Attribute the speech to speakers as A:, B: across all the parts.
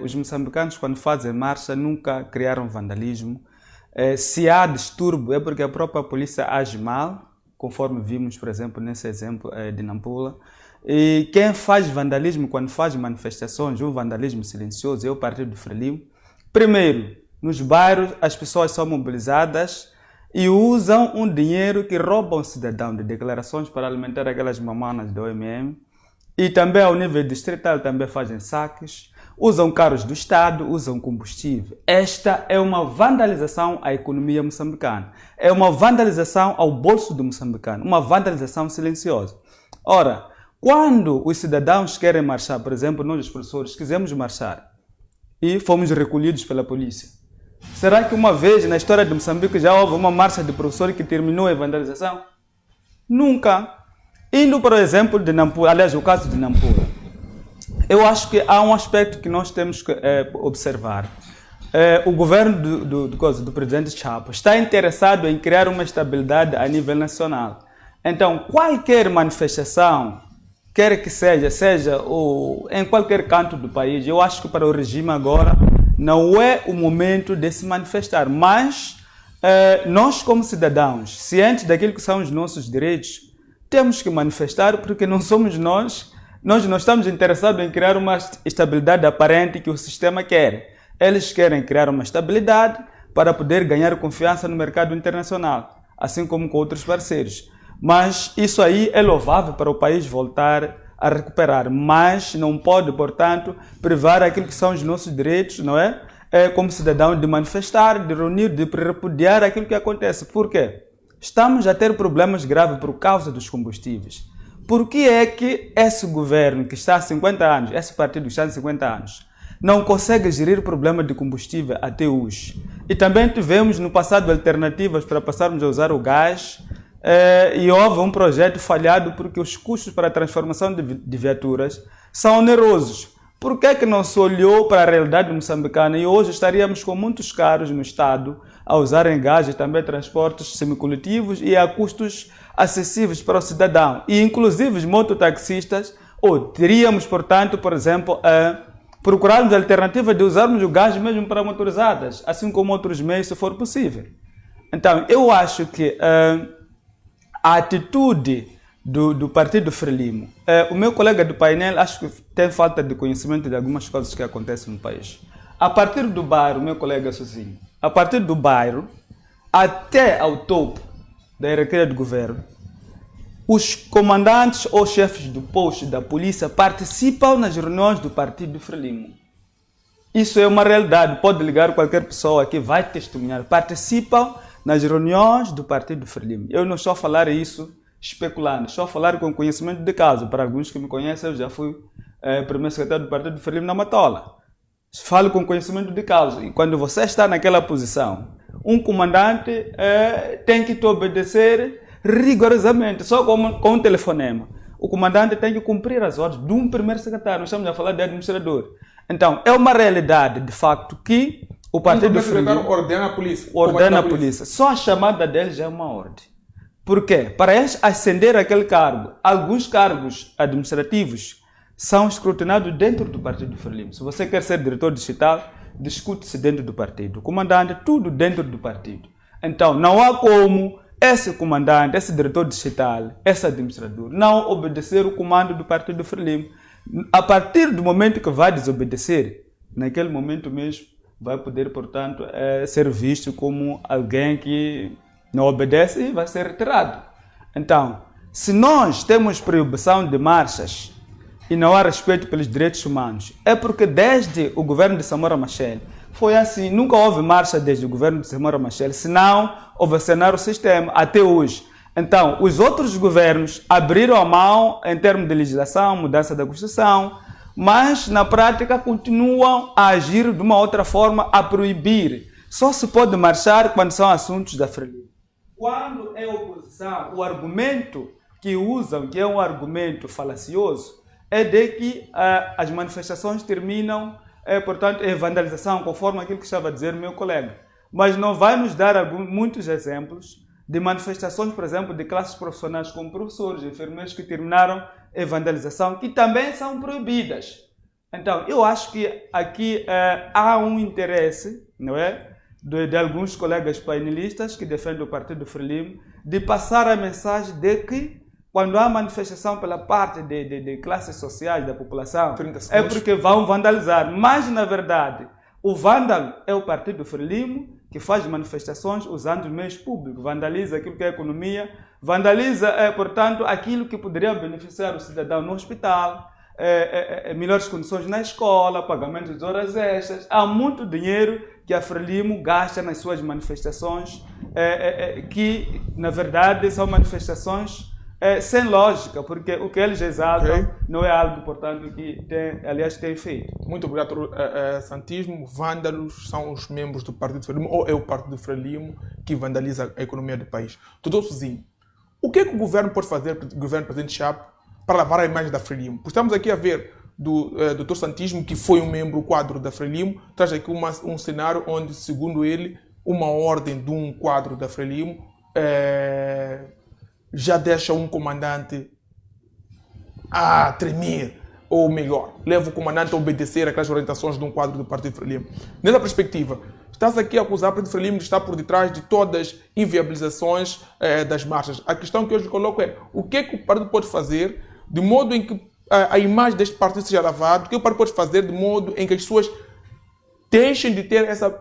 A: Os moçambicanos, quando fazem marcha, nunca criaram vandalismo. Se há distúrbio, é porque a própria polícia age mal, conforme vimos, por exemplo, nesse exemplo de Nampula. E quem faz vandalismo quando faz manifestações, um vandalismo silencioso, é o Partido do Frelimo. Primeiro, nos bairros as pessoas são mobilizadas e usam um dinheiro que rouba um cidadão de declarações para alimentar aquelas mamanas do OMM. E também ao nível distrital também fazem saques, usam carros do Estado, usam combustível. Esta é uma vandalização à economia moçambicana. É uma vandalização ao bolso do moçambicano, uma vandalização silenciosa. Ora, quando os cidadãos querem marchar, por exemplo, nós os professores quisemos marchar e fomos recolhidos pela polícia. Será que uma vez na história de Moçambique já houve uma marcha de professores que terminou a vandalização? Nunca. Indo para o exemplo de Nampula, aliás, o caso de Nampula, eu acho que há um aspecto que nós temos que observar. O governo do presidente Chapo está interessado em criar uma estabilidade a nível nacional. Então, qualquer manifestação, quer que seja em qualquer canto do país, eu acho que para o regime agora não é o momento de se manifestar, mas nós como cidadãos, cientes daquilo que são os nossos direitos, temos que manifestar porque não somos nós não estamos interessados em criar uma estabilidade aparente que o sistema quer. Eles querem criar uma estabilidade para poder ganhar confiança no mercado internacional, assim como com outros parceiros. Mas isso aí é louvável para o país voltar a recuperar, mas não pode, portanto, privar aquilo que são os nossos direitos, não é? Como cidadão, de manifestar, de reunir, de repudiar aquilo que acontece. Por quê? Estamos a ter problemas graves por causa dos combustíveis. Por que é que esse governo que está há 50 anos, esse partido que está há 50 anos, não consegue gerir o problema de combustível até hoje? E também tivemos no passado alternativas para passarmos a usar o gás, e houve um projeto falhado porque os custos para a transformação de viaturas são onerosos. Por que é que não se olhou para a realidade moçambicana e hoje estaríamos com muitos carros no Estado a usarem gás e também transportes semicoletivos e a custos acessíveis para o cidadão? E inclusive os mototaxistas, teríamos, portanto, por exemplo, procurarmos a alternativa de usarmos o gás mesmo para motorizadas, assim como outros meios, se for possível. Então, eu acho que a atitude do Partido Frelimo, o meu colega do painel acho que tem falta de conhecimento de algumas coisas que acontecem no país. A partir do bairro, meu colega sozinho, a partir do bairro até ao topo da hierarquia do governo, os comandantes ou chefes do posto da polícia participam nas reuniões do Partido Frelimo. Isso é uma realidade, pode ligar qualquer pessoa que vai testemunhar. Participam nas reuniões do Partido Frelimo. Eu não estou a falar isso especulando, estou a falar com conhecimento de causa. Para alguns que me conhecem, eu já fui primeiro secretário do Partido Frelimo na Matola. Falo com conhecimento de causa. E quando você está naquela posição, um comandante tem que te obedecer rigorosamente, só com um telefonema. O comandante tem que cumprir as ordens de um primeiro secretário. Nós estamos a falar de administrador. Então, é uma realidade, de facto, que o Partido Frelimo
B: ordena a polícia.
A: Ordena a polícia. Só a chamada dele já é uma ordem. Por quê? Para ascender aquele cargo, alguns cargos administrativos são escrutinados dentro do Partido Frelimo. Se você quer ser diretor distrital, discute-se dentro do partido. O comandante, tudo dentro do partido. Então, não há como esse comandante, esse diretor distrital, esse administrador, não obedecer o comando do Partido Frelimo. A partir do momento que vai desobedecer, naquele momento mesmo, vai poder, portanto, ser visto como alguém que não obedece e vai ser retirado. Então, se nós temos proibição de marchas e não há respeito pelos direitos humanos, é porque desde o governo de Samora Machel foi assim. Nunca houve marcha desde o governo de Samora Machel, senão ovacionar o sistema até hoje. Então, os outros governos abriram a mão em termos de legislação, mudança da Constituição, mas na prática continuam a agir de uma outra forma, a proibir. Só se pode marchar quando são assuntos da Frelimo. Quando é oposição, o argumento que usam, que é um argumento falacioso, é de que as manifestações terminam, portanto, em vandalização, conforme aquilo que estava a dizer o meu colega. Mas não vai nos dar muitos exemplos de manifestações, por exemplo, de classes profissionais como professores, enfermeiros, que terminaram em vandalização, que também são proibidas. Então, eu acho que aqui há um interesse, não é, de alguns colegas painelistas que defendem o Partido Frelimo, de passar a mensagem de que quando há manifestação pela parte de classes sociais da população, é porque vão vandalizar. Mas, na verdade, o vândalo é o Partido Frelimo, que faz manifestações usando os meios públicos, vandaliza aquilo que é a economia, vandaliza, portanto, aquilo que poderia beneficiar o cidadão no hospital, melhores condições na escola, pagamento de horas extras. Há muito dinheiro que a Frelimo gasta nas suas manifestações, que, na verdade, são manifestações sem lógica, porque o que eles exaltam não é algo, portanto, que tem feito.
B: Muito obrigado, Santismo. Vândalos são os membros do Partido Frelimo, ou é o Partido Frelimo que vandaliza a economia do país. Doutor Sozinho, o que é que o governo pode fazer, o governo do Presidente Chapo, para lavar a imagem da Frelimo? Porque estamos aqui a ver do Dr. Santismo, que foi um membro quadro da Frelimo, traz aqui um cenário onde, segundo ele, uma ordem de um quadro da Frelimo já deixa um comandante a tremer, ou melhor, leva o comandante a obedecer aquelas orientações de um quadro do Partido Frelimo. Nessa perspectiva, está-se aqui a acusar o Partido Frelimo de estar por detrás de todas as inviabilizações das marchas. A questão que eu lhe coloco é: o que é que o partido pode fazer de modo em que a imagem deste partido seja lavada? O que o partido pode fazer de modo em que as pessoas deixem de ter essa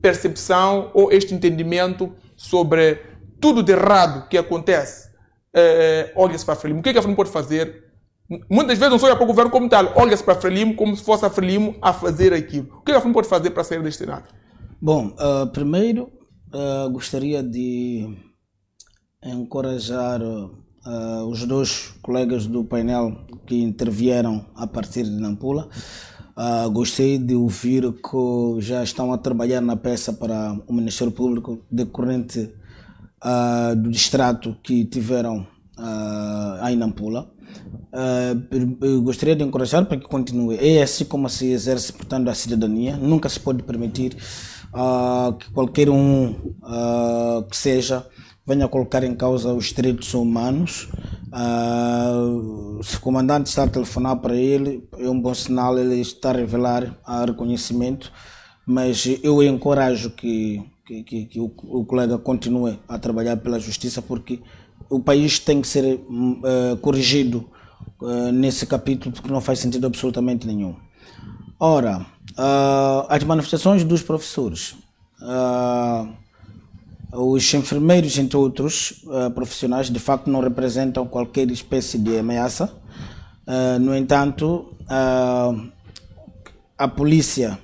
B: percepção ou este entendimento sobre tudo de errado que acontece? Olha-se para a Frelimo. O que é que a Frelimo pode fazer? Muitas vezes não se olha para o governo como tal, olha-se para a Frelimo como se fosse a Frelimo a fazer aquilo. O que a Frelimo pode fazer para sair deste cenário?
C: Bom, primeiro gostaria de encorajar os dois colegas do painel que intervieram a partir de Nampula. Gostei de ouvir que já estão a trabalhar na peça para o Ministério Público decorrente do distrato que tiveram em Nampula. Gostaria de encorajar para que continue. É assim como se exerce, portanto, a cidadania. Nunca se pode permitir que qualquer que seja venha colocar em causa os direitos humanos. Se o comandante está a telefonar para ele, é um bom sinal, ele está a revelar reconhecimento, mas eu encorajo que o colega continue a trabalhar pela justiça, porque o país tem que ser corrigido nesse capítulo, porque não faz sentido absolutamente nenhum. Ora, as manifestações dos professores, os enfermeiros, entre outros profissionais, de facto não representam qualquer espécie de ameaça. No entanto, a polícia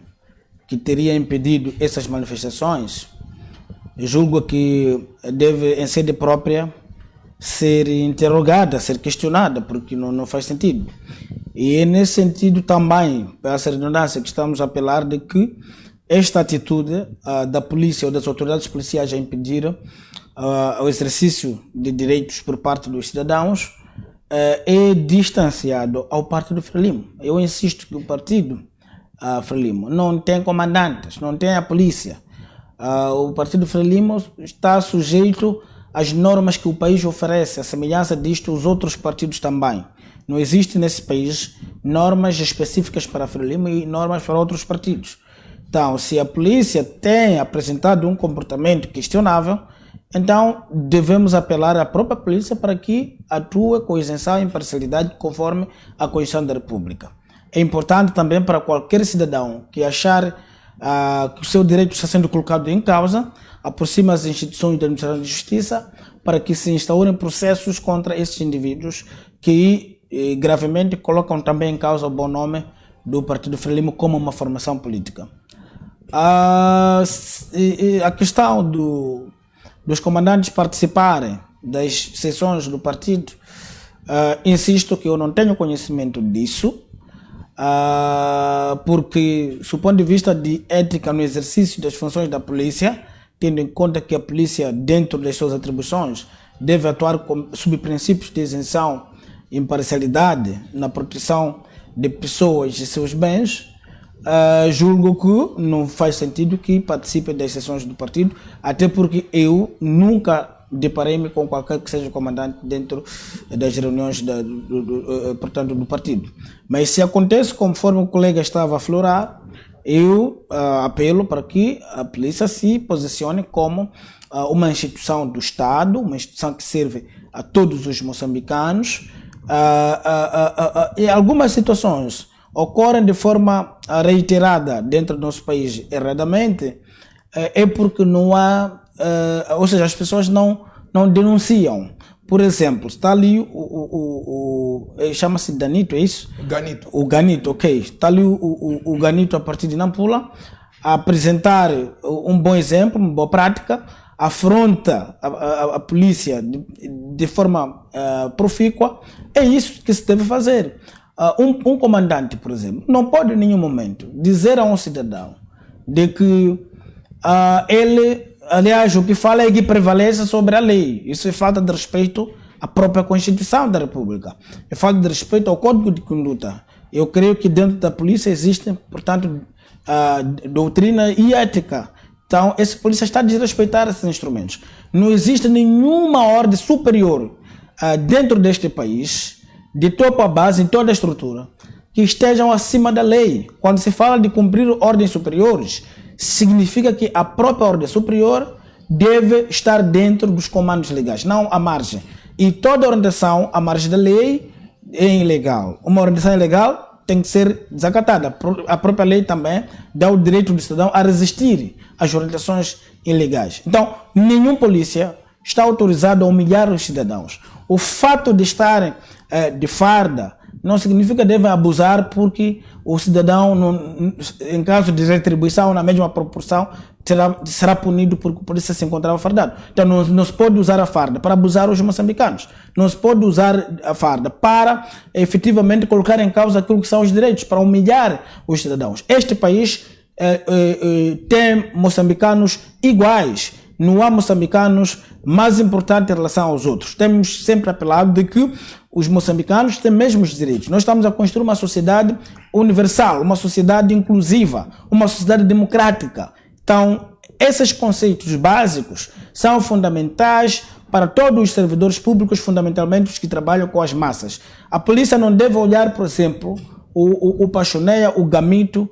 C: que teria impedido essas manifestações, julgo que deve, em sede própria, ser interrogada, ser questionada, porque não faz sentido. E é nesse sentido também, para essa redundância, que estamos a apelar de que esta atitude da polícia ou das autoridades policiais a impedir o exercício de direitos por parte dos cidadãos é distanciado ao Partido Frelimo. Eu insisto que o Partido Frelimo não tem comandantes, não tem a polícia. O Partido Frelimo está sujeito às normas que o país oferece, a semelhança disto os outros partidos também. Não existe nesse país normas específicas para a Frelimo e normas para outros partidos. Então, se a polícia tem apresentado um comportamento questionável, então devemos apelar à própria polícia para que atue com isenção e imparcialidade conforme a Constituição da República. É importante também para qualquer cidadão que achar que o seu direito está sendo colocado em causa, aproxima as instituições da administração de justiça para que se instaurem processos contra esses indivíduos que gravemente colocam também em causa o bom nome do Partido Frelimo como uma formação política. A questão dos comandantes participarem das sessões do partido, insisto que eu não tenho conhecimento disso, porque, do ponto de vista de ética no exercício das funções da polícia, tendo em conta que a polícia, dentro das suas atribuições, deve atuar sob princípios de isenção e imparcialidade na proteção de pessoas e seus bens, julgo que não faz sentido que participe das sessões do partido, até porque eu nunca deparei-me com qualquer que seja comandante dentro das reuniões portanto, do partido. Mas se acontece conforme o colega estava a aflorar, eu apelo para que a polícia se posicione como uma instituição do Estado, uma instituição que serve a todos os moçambicanos. E algumas situações ocorrem de forma reiterada dentro do nosso país erradamente, é porque não há, ou seja, as pessoas não denunciam. Por exemplo, está ali chama-se Danito, é isso?
B: Ganito.
C: O Ganito, ok. Está ali o Ganito a partir de Nampula a apresentar um bom exemplo, uma boa prática, afronta a polícia de forma profícua. É isso que se deve fazer. Um comandante, por exemplo, não pode em nenhum momento dizer a um cidadão de que ele, aliás, o que fala é que prevalece sobre a lei. Isso é falta de respeito à própria Constituição da República. É falta de respeito ao Código de Conduta. Eu creio que dentro da polícia existem, portanto, doutrina e ética. Então, esse polícia está a desrespeitar esses instrumentos. Não existe nenhuma ordem superior dentro deste país, de topo a base, em toda a estrutura, que estejam acima da lei. Quando se fala de cumprir ordens superiores, significa que a própria ordem superior deve estar dentro dos comandos legais, não à margem. E toda orientação à margem da lei é ilegal. Uma orientação ilegal tem que ser desacatada. A própria lei também dá o direito do cidadão a resistir às orientações ilegais. Então, nenhum polícia está autorizado a humilhar os cidadãos. O fato de estarem de farda não significa que devem abusar, porque o cidadão, em caso de retribuição na mesma proporção, será punido porque o polícia se encontrava fardado. Então não se pode usar a farda para abusar os moçambicanos. Não se pode usar a farda para efetivamente colocar em causa aquilo que são os direitos, para humilhar os cidadãos. Este país tem moçambicanos iguais. Não há moçambicanos mais importantes em relação aos outros. Temos sempre apelado de que os moçambicanos têm mesmos direitos. Nós estamos a construir uma sociedade universal, uma sociedade inclusiva, uma sociedade democrática. Então, esses conceitos básicos são fundamentais para todos os servidores públicos, fundamentalmente os que trabalham com as massas. A polícia não deve olhar, por exemplo, o Pachoneia, o Gamito,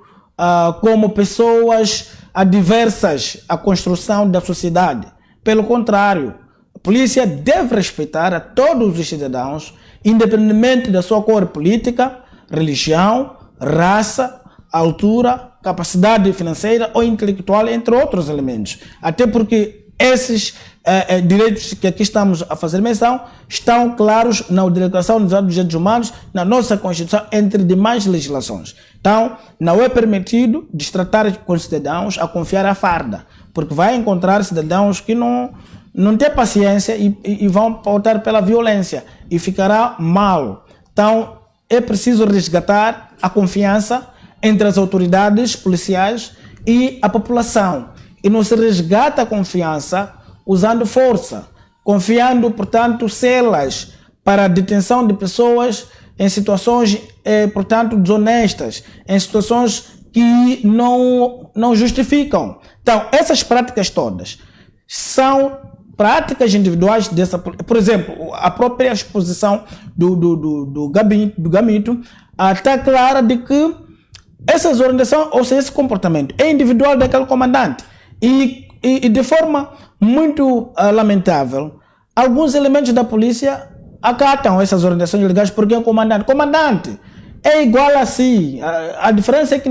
C: como pessoas adversas à construção da sociedade. Pelo contrário, a polícia deve respeitar a todos os cidadãos, independentemente da sua cor política, religião, raça, altura, capacidade financeira ou intelectual, entre outros elementos. Até porque esses direitos que aqui estamos a fazer menção estão claros na Declaração dos Direitos Humanos, na nossa Constituição, entre demais legislações. Então, não é permitido destratar com os cidadãos a confiar a farda, porque vai encontrar cidadãos que não têm paciência e vão pautar pela violência e ficará mal. Então, é preciso resgatar a confiança entre as autoridades policiais e a população. E não se resgata a confiança usando força, confiando, portanto, celas para a detenção de pessoas em situações, portanto, desonestas, em situações que não justificam. Então, essas práticas todas são práticas individuais dessa... Por exemplo, a própria exposição do Gamito está clara de que essas orientações, ou seja, esse comportamento é individual daquele comandante. E de forma muito lamentável, alguns elementos da polícia acatam essas orientações legais porque é um comandante. Comandante é igual a si. A diferença é que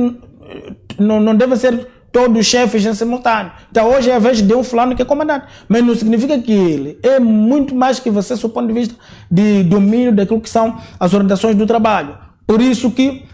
C: não deve ser todos os chefes em simultâneo. Então hoje é a vez de um fulano que é comandante. Mas não significa que ele é muito mais que você, do ponto de vista de domínio daquilo que são as orientações do trabalho. Por isso que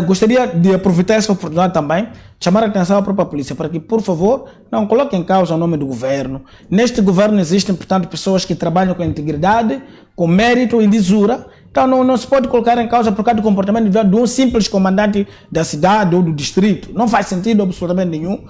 C: gostaria de aproveitar essa oportunidade também, chamar a atenção à própria polícia para que, por favor, não coloque em causa o nome do governo. Neste governo existem, portanto, pessoas que trabalham com integridade, com mérito e lisura. Então não se pode colocar em causa por causa do comportamento de um simples comandante da cidade ou do distrito. Não faz sentido absolutamente nenhum.